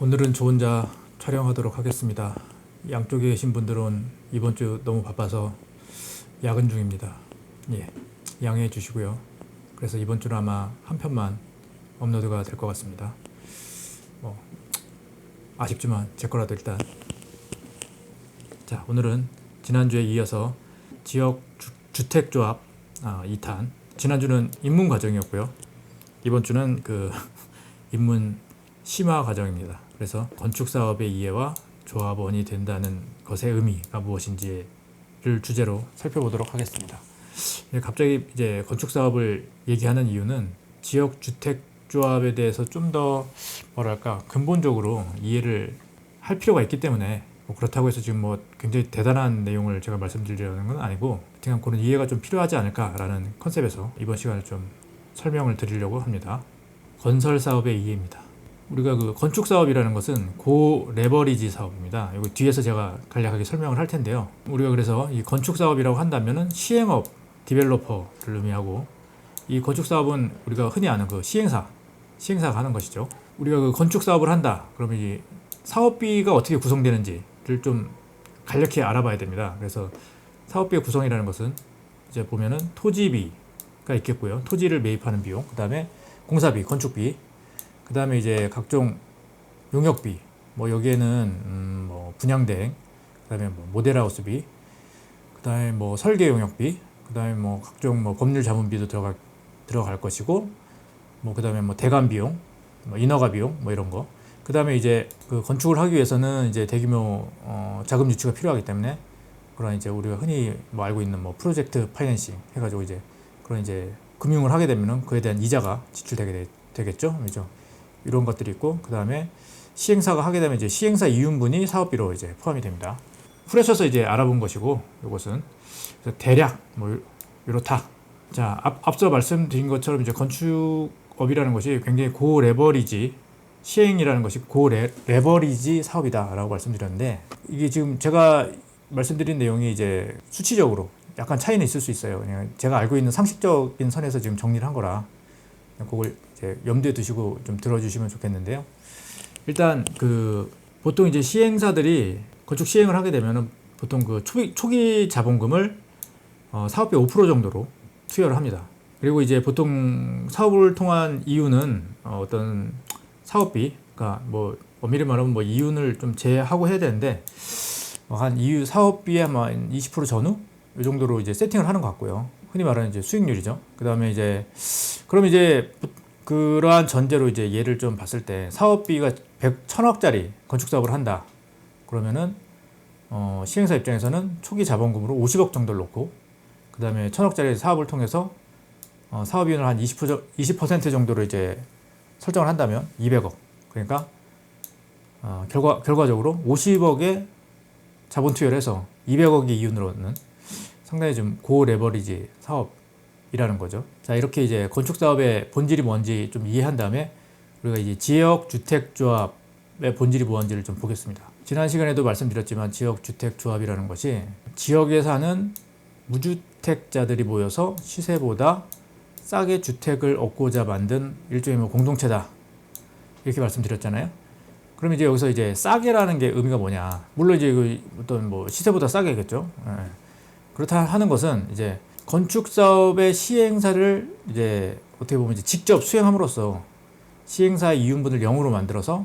오늘은 저 혼자 촬영하도록 하겠습니다. 양쪽에 계신 분들은 이번 주 너무 바빠서 야근 중입니다. 예, 양해해 주시고요. 그래서 이번 주는 아마 한 편만 업로드가 될 것 같습니다. 뭐 아쉽지만 제 거라도 일단. 자, 오늘은 지난주에 이어서 지역 주택조합 2탄. 지난주는 입문 과정이었고요. 이번 주는 입문 심화 과정입니다. 그래서 건축 사업의 이해와 조합원이 된다는 것의 의미가 무엇인지를 주제로 살펴보도록 하겠습니다. 갑자기 이제 건축 사업을 얘기하는 이유는 지역 주택 조합에 대해서 좀 더 근본적으로 이해를 할 필요가 있기 때문에, 그렇다고 해서 지금 굉장히 대단한 내용을 제가 말씀드리려는 건 아니고, 그냥 그런 이해가 좀 필요하지 않을까라는 컨셉에서 이번 시간을 좀 설명을 드리려고 합니다. 건설 사업의 이해입니다. 우리가 건축 사업이라는 것은 고 레버리지 사업입니다. 이거 뒤에서 제가 간략하게 설명을 할 텐데요. 우리가 그래서 이 건축 사업이라고 한다면은 시행업, 디벨로퍼를 의미하고, 이 건축 사업은 우리가 흔히 아는 시행사가 하는 것이죠. 우리가 건축 사업을 한다 그러면 이 사업비가 어떻게 구성되는지를 좀 간략히 알아봐야 됩니다. 그래서 사업비의 구성이라는 것은 이제 보면은 토지비가 있겠고요. 토지를 매입하는 비용, 그 다음에 공사비, 건축비, 그 다음에 이제 각종 용역비, 여기에는 분양대행, 그 다음에 모델하우스비, 그 다음에 설계 용역비, 그 다음에 각종 법률 자문비도 들어갈 것이고, 그 다음에 대관 비용, 인허가 비용, 이런 거. 그 다음에 이제 건축을 하기 위해서는 이제 대규모 자금 유치가 필요하기 때문에, 그런 이제 우리가 흔히 알고 있는 프로젝트 파이낸싱 해가지고 이제 그런 이제 금융을 하게 되면은 그에 대한 이자가 지출되게 되겠죠. 그죠? 이런 것들이 있고, 그 다음에 시행사가 하게 되면 이제 시행사 이윤분이 사업비로 이제 포함이 됩니다. 후려쳐서 이제 알아본 것이고, 이것은 대략 이렇다. 자, 앞서 말씀드린 것처럼 이제 건축업이라는 것이 굉장히 고레버리지, 시행이라는 것이 고레버리지 사업이다라고 말씀드렸는데, 이게 지금 제가 말씀드린 내용이 이제 수치적으로 약간 차이는 있을 수 있어요. 그냥 제가 알고 있는 상식적인 선에서 지금 정리를 한 거라 그걸 이제 염두에 두시고 좀 들어주시면 좋겠는데요. 일단 보통 이제 시행사들이 건축 시행을 하게 되면은 보통 초기 자본금을 사업비 5% 정도로 투여를 합니다. 그리고 이제 보통 사업을 통한 이윤은 어떤 사업비가 엄밀히 말하면 이윤을 좀 제하고 해야 되는데, 한 이유 사업비의 한 20% 전후 이 정도로 이제 세팅을 하는 것 같고요. 흔히 말하는 이제 수익률이죠. 그 다음에 이제 그럼 이제 그러한 전제로 이제 예를 좀 봤을 때 사업비가 1,000억짜리 건축 사업을 한다. 그러면은 시행사 입장에서는 초기 자본금으로 50억 정도를 놓고, 그 다음에 1,000억짜리 사업을 통해서 사업이윤을 한 20% 정도로 이제 설정을 한다면 200억. 그러니까 결과적으로 50억의 자본 투여를 해서 200억의 이윤으로 얻는 상당히 좀 고레버리지 사업이라는 거죠. 자, 이렇게 이제 건축 사업의 본질이 뭔지 좀 이해한 다음에 우리가 이제 지역 주택 조합의 본질이 뭔지를 좀 보겠습니다. 지난 시간에도 말씀드렸지만 지역 주택 조합이라는 것이 지역에 사는 무주택자들이 모여서 시세보다 싸게 주택을 얻고자 만든 일종의 공동체다, 이렇게 말씀드렸잖아요. 그럼 이제 여기서 이제 싸게라는 게 의미가 뭐냐? 물론 이제 어떤 시세보다 싸게겠죠. 예. 그렇다 하는 것은 이제 건축 사업의 시행사를 이제 어떻게 보면 이제 직접 수행함으로써 시행사의 이윤분을 0으로 만들어서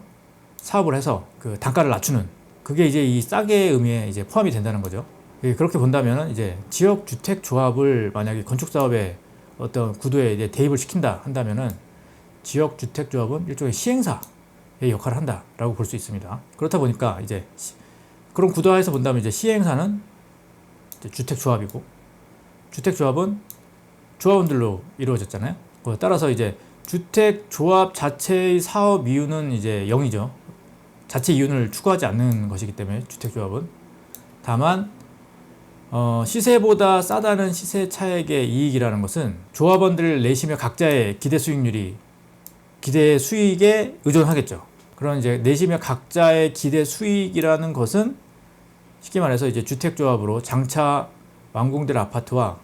사업을 해서 단가를 낮추는, 그게 이제 이 싸게의 의미에 이제 포함이 된다는 거죠. 그렇게 본다면 이제 지역 주택 조합을 만약에 건축 사업의 어떤 구도에 이제 대입을 시킨다 한다면은 지역 주택 조합은 일종의 시행사의 역할을 한다라고 볼 수 있습니다. 그렇다 보니까 이제 그런 구도화에서 본다면 이제 시행사는 이제 주택 조합이고, 주택 조합은 조합원들로 이루어졌잖아요. 따라서 이제 주택 조합 자체의 사업 이윤은 이제 0이죠. 자체 이윤을 추구하지 않는 것이기 때문에 주택 조합은. 다만 시세보다 싸다는 시세 차익의 이익이라는 것은 조합원들 내심의 각자의 기대 수익에 의존하겠죠. 그런 이제 내심의 각자의 기대 수익이라는 것은 쉽게 말해서 이제 주택조합으로 장차 완공될 아파트와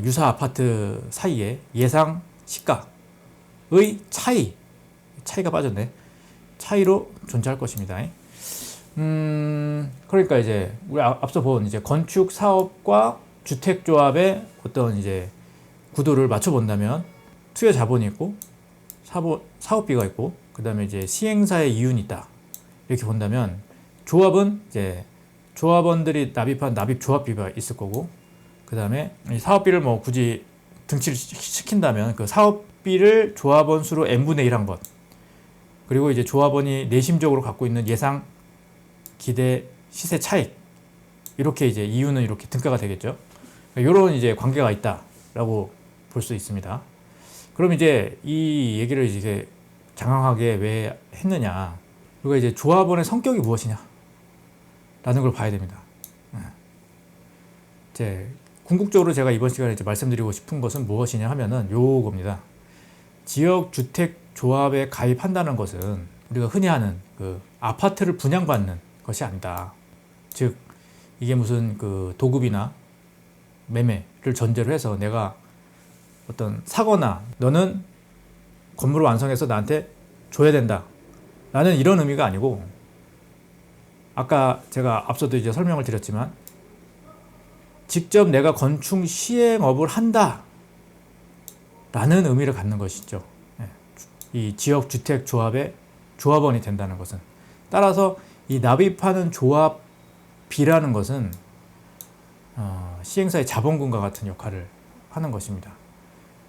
유사 아파트 사이에 예상 시가의 차이가 빠졌네. 사이로 존재할 것입니다. 그러니까 이제 우리 앞서 본 이제 건축 사업과 주택 조합의 어떤 이제 구도를 맞춰 본다면 투여 자본이 있고 사업비가 있고 그다음에 이제 시행사의 이윤이 있다. 이렇게 본다면 조합은 이제 조합원들이 납입한 납입 조합비가 있을 거고 그다음에 이 사업비를 뭐 굳이 등치를 시킨다면 그 사업비를 조합원 수로 n분의 1 한 것. 그리고 이제 조합원이 내심적으로 갖고 있는 예상 기대 시세 차익. 이렇게 이제 이유는 이렇게 등가가 되겠죠. 이런 이제 관계가 있다라고 볼 수 있습니다. 그럼 이제 이 얘기를 이제 장황하게 왜 했느냐. 그리고 이제 조합원의 성격이 무엇이냐. 라는 걸 봐야 됩니다. 이제 궁극적으로 제가 이번 시간에 이제 말씀드리고 싶은 것은 무엇이냐 하면은 요겁니다. 지역 주택 조합에 가입한다는 것은 우리가 흔히 하는 그 아파트를 분양받는 것이 아니다. 즉 이게 무슨 그 도급이나 매매를 전제로 해서 내가 어떤 사거나 너는 건물을 완성해서 나한테 줘야 된다. 라는 이런 의미가 아니고 아까 제가 앞서도 이제 설명을 드렸지만 직접 내가 건축 시행업을 한다. 라는 의미를 갖는 것이죠. 이 지역 주택 조합의 조합원이 된다는 것은. 따라서 이 납입하는 조합비라는 것은 시행사의 자본금과 같은 역할을 하는 것입니다.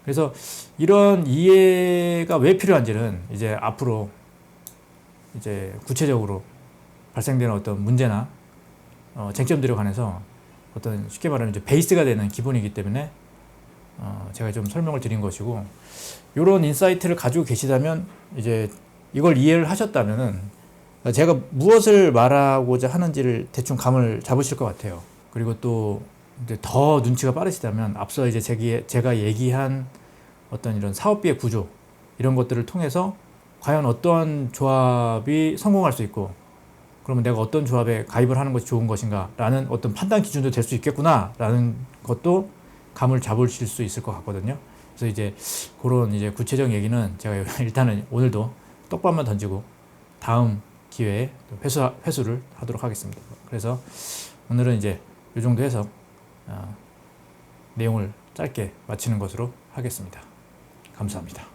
그래서 이런 이해가 왜 필요한지는 이제 앞으로 이제 구체적으로 발생되는 어떤 문제나 쟁점들에 관해서 어떤 쉽게 말하면 이제 베이스가 되는 기본이기 때문에 제가 좀 설명을 드린 것이고 이런 인사이트를 가지고 계시다면 이제 이걸 이해를 하셨다면은 제가 무엇을 말하고자 하는지를 대충 감을 잡으실 것 같아요. 그리고 또 이제 더 눈치가 빠르시다면 앞서 이제 제가 얘기한 어떤 이런 사업비의 구조 이런 것들을 통해서 과연 어떤 조합이 성공할 수 있고 그러면 내가 어떤 조합에 가입을 하는 것이 좋은 것인가 라는 어떤 판단 기준도 될 수 있겠구나 라는 것도 감을 잡으실 수 있을 것 같거든요. 그래서 이제 그런 이제 구체적인 얘기는 제가 일단은 오늘도 떡밥만 던지고 다음 기회에 회수를 하도록 하겠습니다. 그래서 오늘은 이제 이 정도 해서 내용을 짧게 마치는 것으로 하겠습니다. 감사합니다.